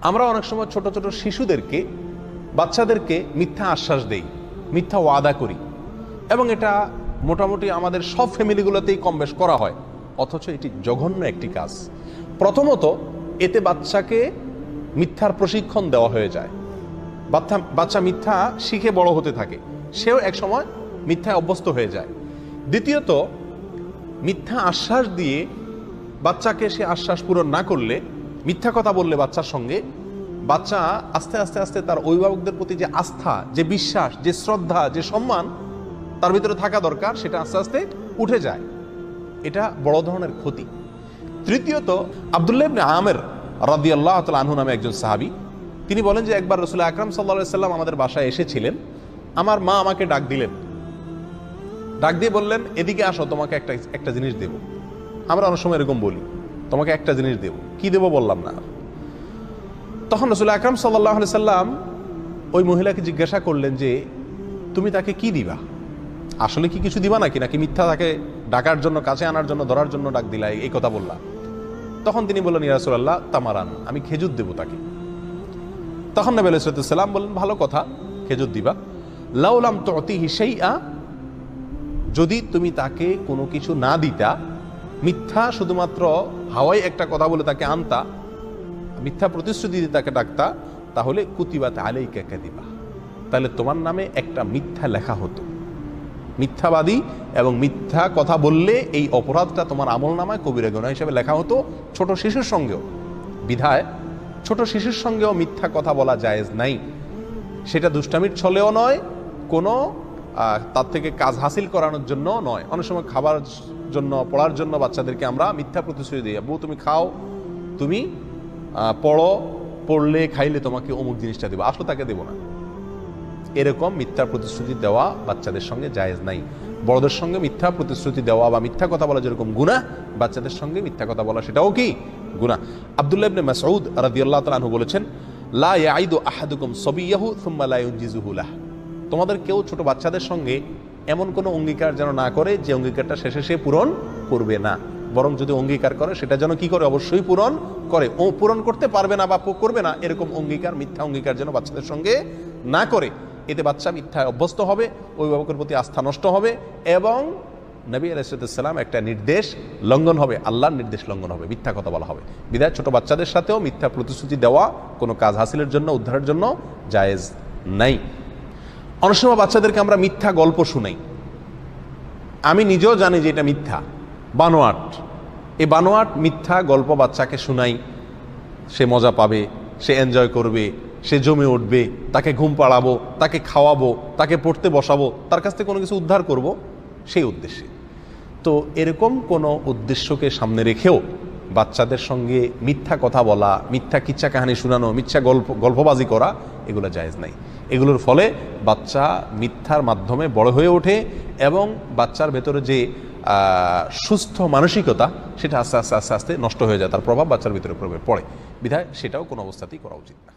আমরা অনেক সময় ছোট ছোট শিশুদেরকে, বাচ্চাদেরকে মিথ্যা আশ্বাস দেই, মিথ্যা ওয়াদা করি, এবং এটা মোটামুটি আমাদের সব ফ্যামিলিগুলোতেই কম বেশ করা হয়, অথচ এটি জঘন্য একটি কাজ। প্রথমত, এতে বাচ্চাকে মিথ্যার প্রশিক্ষণ দেওয়া হয়ে যায়। বাচ্চা মিথ্যা শিখে বড় হতে থাকে, সেও এক সময় মিথ্যায় অভ্যস্ত হয়ে যায়। দ্বিতীয়ত, মিথ্যা আশ্বাস দিয়ে বাচ্চাকে সে আশ্বাস পূরণ না করলে, মিথ্যা কথা বললে বাচ্চার সঙ্গে, বাচ্চা আস্তে আস্তে আস্তে তার অভিভাবকদের প্রতি যে আস্থা, যে বিশ্বাস, যে শ্রদ্ধা, যে সম্মান তার ভিতরে থাকা দরকার, সেটা আস্তে আস্তে উঠে যায়। এটা বড় ধরনের ক্ষতি। তৃতীয়ত, আব্দুল্লাহ ইবনে আমের রাদিয়াল্লাহু তাআলা আনহু নামে একজন সাহাবী, তিনি বলেন যে একবার রাসূল আকরাম সাল্লাল্লাহু আলাইহি সাল্লাম আমাদের বাসায় এসেছিলেন। আমার মা আমাকে ডাক দিলেন, ডাক দিয়ে বললেন, এদিকে আসো, তোমাকে একটা জিনিস দেব। আমরা অনেক সময় এরকম বলি, তোমাকে একটা জিনিস দেব, কি দেব বললাম না। তখন রাসূল আকরাম সাল্লাল্লাহু আলাইহি সাল্লাম ওই মহিলাকে জিজ্ঞাসা করলেন যে তুমি তাকে কি দিবা, আসলে কি কিছু দিবা নাকি, নাকি মিথ্যা তাকে ডাকার জন্য, কাছে আনার জন্য, ধরার জন্য ডাক দিলা, এই কথা বললা। তখন তিনি বললেন, ইয়া রাসূলুল্লাহ, তামারান, আমি খেজুর দেব তাকে। তখন নবী আলাইহিস সালাম বললেন, ভালো কথা, খেজুর দিবা। লাউলাম তুতিহি শাইআ, যদি তুমি তাকে কোনো কিছু না দিতা, মিথ্যা শুধুমাত্র হাওয়াই একটা কথা বলে তাকে আনতা, মিথ্যা প্রতিশ্রুতি দিয়ে তাকে ডাকতা, তাহলে কুতিবাত আলাইকা কাযিবা, তাহলে তোমার নামে একটা মিথ্যা লেখা হতো। মিথ্যাবাদী এবং মিথ্যা কথা বললে এই অপরাধটা তোমার আমলনামায় কবিরা গুনাহ হিসেবে লেখা হতো, ছোট শিশুর সঙ্গেও। বিধায় ছোট শিশুর সঙ্গেও মিথ্যা কথা বলা জায়েজ নাই। সেটা দুষ্টামির ছলেও নয়, কোনো তার থেকে কাজ হাসিল করানোর জন্য নয়। অনেক সময় খাবার জন্য, পড়ার জন্য বাচ্চাদেরকে আমরা মিথ্যা প্রতিশ্রুতি দিই, বউ তুমি খাও, তুমি পড়ো, পড়লে খাইলে তোমাকে অমুক জিনিসটা দেবো, আসলে তাকে দেবো না। এরকম মিথ্যা প্রতিশ্রুতি দেওয়া বাচ্চাদের সঙ্গে জায়েজ নাই। বড়দের সঙ্গে মিথ্যা প্রতিশ্রুতি দেওয়া বা মিথ্যা কথা বলা যেরকম গুনাহ, বাচ্চাদের সঙ্গে মিথ্যা কথা বলা সেটাও কি গুনাহ। আব্দুল্লাহ ইবনে মাসউদ রাদিয়াল্লাহু তাআলা আনহু বলেছেন, লা ইয়াইদু আহাদুকুম সাবিয়াহু সুম্মা লা ইউনজিজুহু লাহ, তোমাদের কেউ ছোট বাচ্চাদের সঙ্গে এমন কোনো অঙ্গীকার যেন না করে যে অঙ্গীকারটা শেষে সে পূরণ করবে না, বরং যদি অঙ্গীকার করে সেটা যেন কি করে, অবশ্যই পূরণ করে। ও পূরণ করতে পারবে না বা করবে না এরকম অঙ্গীকার, মিথ্যা অঙ্গীকার যেন বাচ্চাদের সঙ্গে না করে। এতে বাচ্চা মিথ্যায় অভ্যস্ত হবে, অভিভাবকের প্রতি আস্থা নষ্ট হবে, এবং নবী আলাইহিস সালাম একটা নির্দেশ লঙ্ঘন হবে, আল্লাহর নির্দেশ লঙ্ঘন হবে, মিথ্যা কথা বলা হবে। বিধায় ছোট বাচ্চাদের সাথেও মিথ্যা প্রতিশ্রুতি দেওয়া কোনো কাজ হাসিলের জন্য, উদ্ধারের জন্য জায়েজ নাই। অনেক সময় বাচ্চাদেরকে আমরা মিথ্যা গল্প শুনাই, আমি নিজেও জানি যে এটা মিথ্যা, বানোয়াট। এই বানোয়াট মিথ্যা গল্প বাচ্চাকে শুনাই, সে মজা পাবে, সে এনজয় করবে, সে জমে উঠবে, তাকে ঘুম পাড়াবো, তাকে খাওয়াবো, তাকে পড়তে বসাবো, তার কাছ থেকে কোনো কিছু উদ্ধার করব, সেই উদ্দেশ্যে। তো এরকম কোনো উদ্দেশ্যকে সামনে রেখেও বাচ্চাদের সঙ্গে মিথ্যা কথা বলা, মিথ্যা কিচ্ছা কাহিনী শোনানো, মিথ্যা গল্পবাজি করা, এগুলো জায়েজ নাই। এগুলোর ফলে বাচ্চা মিথ্যার মাধ্যমে বড় হয়ে ওঠে, এবং বাচ্চার ভেতরে যে সুস্থ মানসিকতা, সেটা আস্তে আস্তে আস্তে আস্তে নষ্ট হয়ে যায়, তার প্রভাব বাচ্চার ভিতরে পড়ে। বিধায় সেটাও কোনো অবস্থাতেই করা উচিত না।